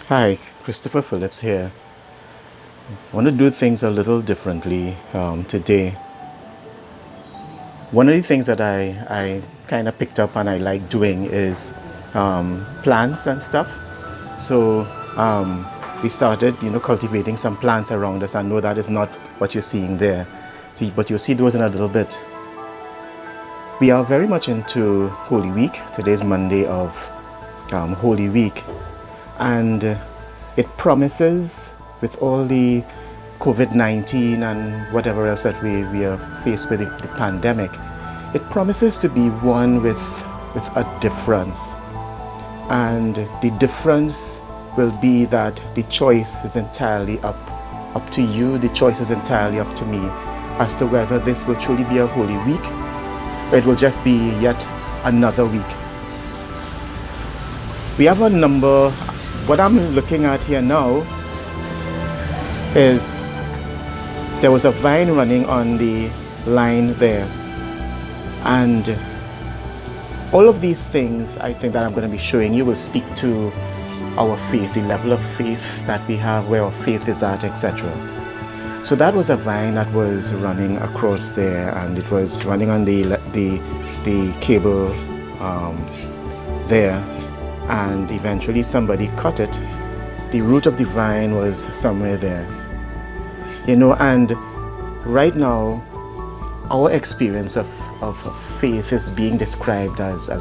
Hi, Christopher Phillips here. I want to do things a little differently today. One of the things that I kind of picked up and I like doing is plants and stuff. So we started, cultivating some plants around us. I know that is not what you're seeing there, but you'll see those in a little bit. We are very much into Holy Week. Today's Monday of Holy Week. And it promises, with all the COVID-19 and whatever else that we are faced with, the pandemic, it promises to be one with a difference. And the difference will be that the choice is entirely up to you. The choice is entirely up to me as to whether this will truly be a Holy Week or it will just be yet another week. We have a number. What I'm looking at here now is there was a vine running on the line there, and all of these things I think that I'm going to be showing you will speak to our faith, the level of faith that we have, where our faith is at, etc. So that was a vine that was running across there, and it was running on the cable there. And eventually somebody cut it. The root of the vine was somewhere there. And right now our experience of faith is being described as a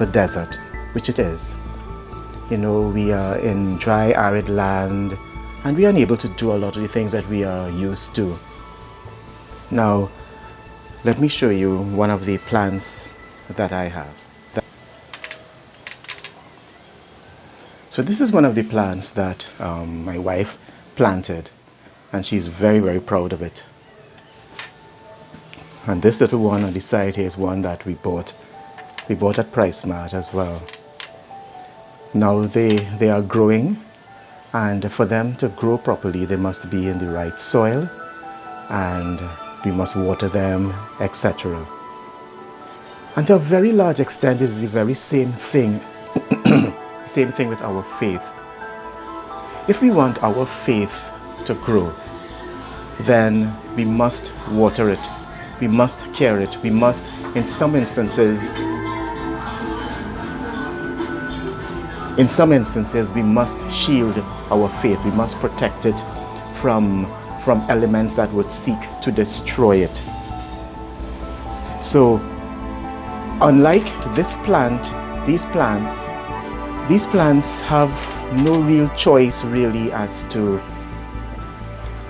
desert, which it is. We are in dry, arid land, and we are unable to do a lot of the things that we are used to. Now, let me show you one of the plants that I have. So this is one of the plants that my wife planted, and she's very, very proud of it. And this little one on the side here is one that we bought at Price Mart as well. Now they are growing, and for them to grow properly they must be in the right soil, and we must water them, etc. And to a very large extent it's the very same thing. Same thing with our faith. If we want our faith to grow, then we must water it. We must care it. We must, in some instances, we must shield our faith. We must protect it from elements that would seek to destroy it. So, unlike this plant, these plants have no real choice really as to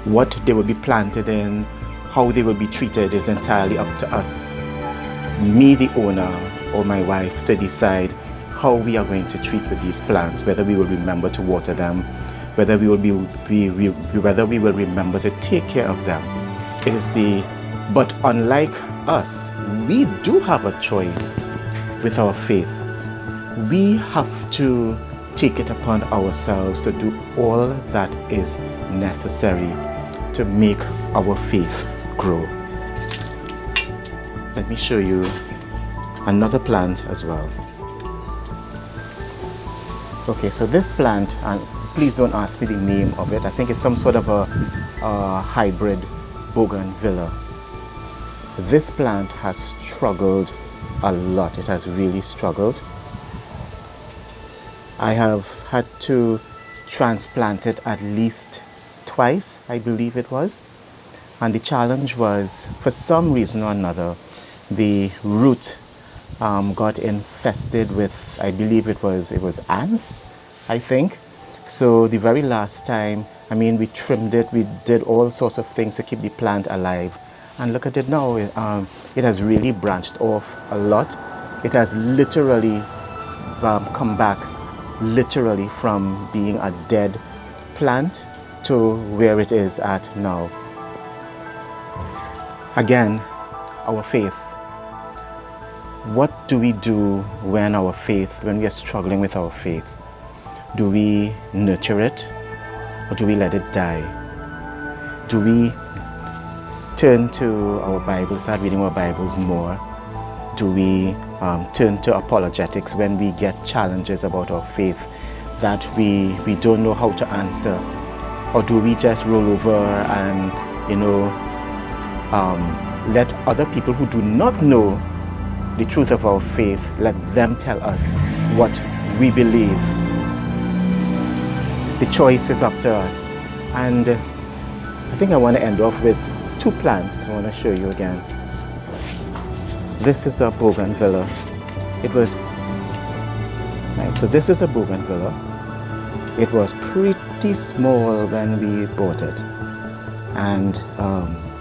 what they will be planted in. How they will be treated is entirely up to us, me the owner or my wife, to decide how we are going to treat with these plants, whether we will remember to water them, whether we will remember to take care of them. But unlike us, we do have a choice with our faith. We have to take it upon ourselves to do all that is necessary to make our faith grow. Let me show you another plant as well. Okay, so this plant, and please don't ask me the name of it. I think it's some sort of a hybrid bougainvillea. This plant has struggled a lot. It has really struggled. I have had to transplant it at least twice, I believe it was. And the challenge was, for some reason or another, the root got infested with, I believe it was ants, I think. So the very last time, we trimmed it, we did all sorts of things to keep the plant alive. And look at it now, it has really branched off a lot. It has literally come back literally from being a dead plant to where it is at now. Again, our faith. What do we do when we are struggling with our faith? Do we nurture it, or do we let it die? Do we turn to our Bibles, start reading our Bibles more? Do we turn to apologetics when we get challenges about our faith that we don't know how to answer? Or do we just roll over and, let other people who do not know the truth of our faith, let them tell us what we believe? The choice is up to us. And I think I want to end off with 2 plants I want to show you again. This is a bougainvillea. So this is a bougainvillea. It was pretty small when we bought it. And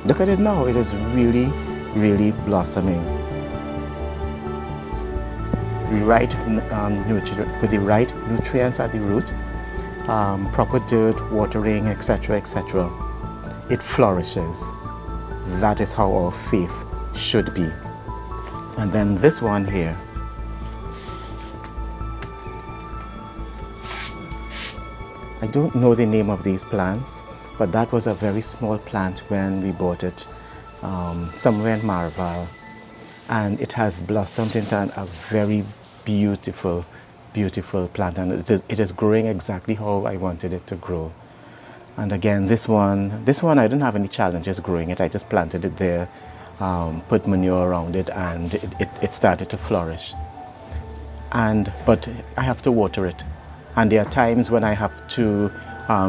look at it now. It is really, really blossoming. With the right nutrients at the root, proper dirt, watering, etc., etc., it flourishes. That is how our faith should be. And then this one here, I don't know the name of these plants, but that was a very small plant when we bought it somewhere in Maraval, and it has blossomed into a very beautiful plant, and it is growing exactly how I wanted it to grow. And again, this one I didn't have any challenges growing it. I just planted it there, put manure around it, and it started to flourish. But I have to water it, and there are times when I have to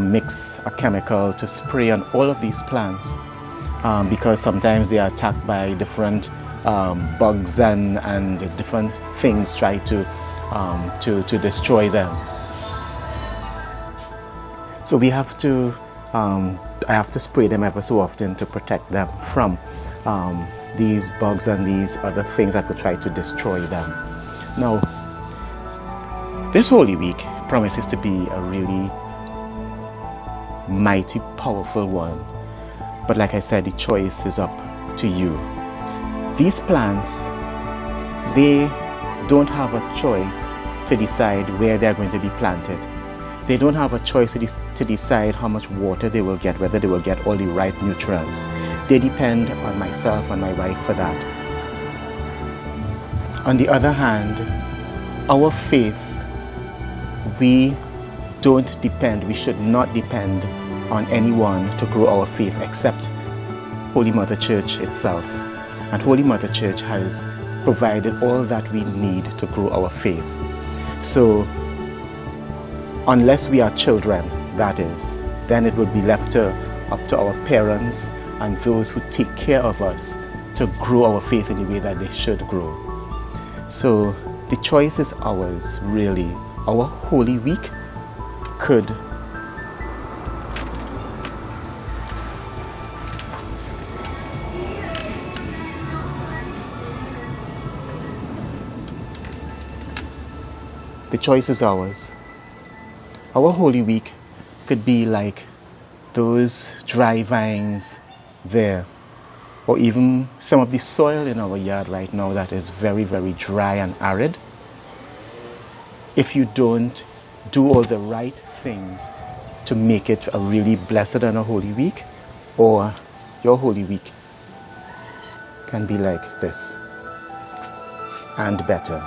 mix a chemical to spray on all of these plants, because sometimes they are attacked by different bugs and different things try to destroy them. So we have to, I have to spray them ever so often to protect them from these bugs and these other things that could try to destroy them. Now, this Holy Week promises to be a really mighty, powerful one. But like I said, the choice is up to you. These plants, they don't have a choice to decide where they're going to be planted. They don't have a choice to decide how much water they will get, whether they will get all the right nutrients. They depend on myself and my wife for that. On the other hand, our faith, we should not depend on anyone to grow our faith except Holy Mother Church itself. And Holy Mother Church has provided all that we need to grow our faith. So, unless we are children, that is, then it would be left up to our parents and those who take care of us to grow our faith in the way that they should grow. So, the choice is ours, really. Our Holy Week could the choice is ours. Our Holy Week could be like those dry vines there, or even some of the soil in our yard right now that is very, very dry and arid. If you don't do all the right things to make it a really blessed and a holy week, or your Holy Week can be like this and better.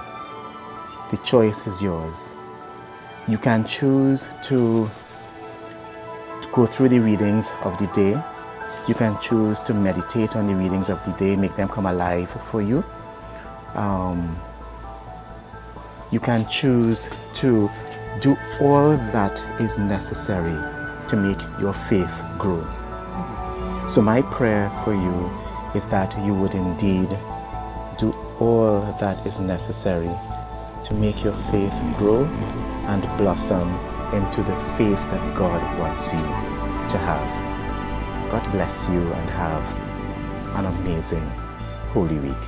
The choice is yours. You can choose to go through the readings of the day. You can choose to meditate on the readings of the day, make them come alive for you. You can choose to do all that is necessary to make your faith grow. So my prayer for you is that you would indeed do all that is necessary to make your faith grow and blossom into the faith that God wants you to have. God bless you and have an amazing Holy Week.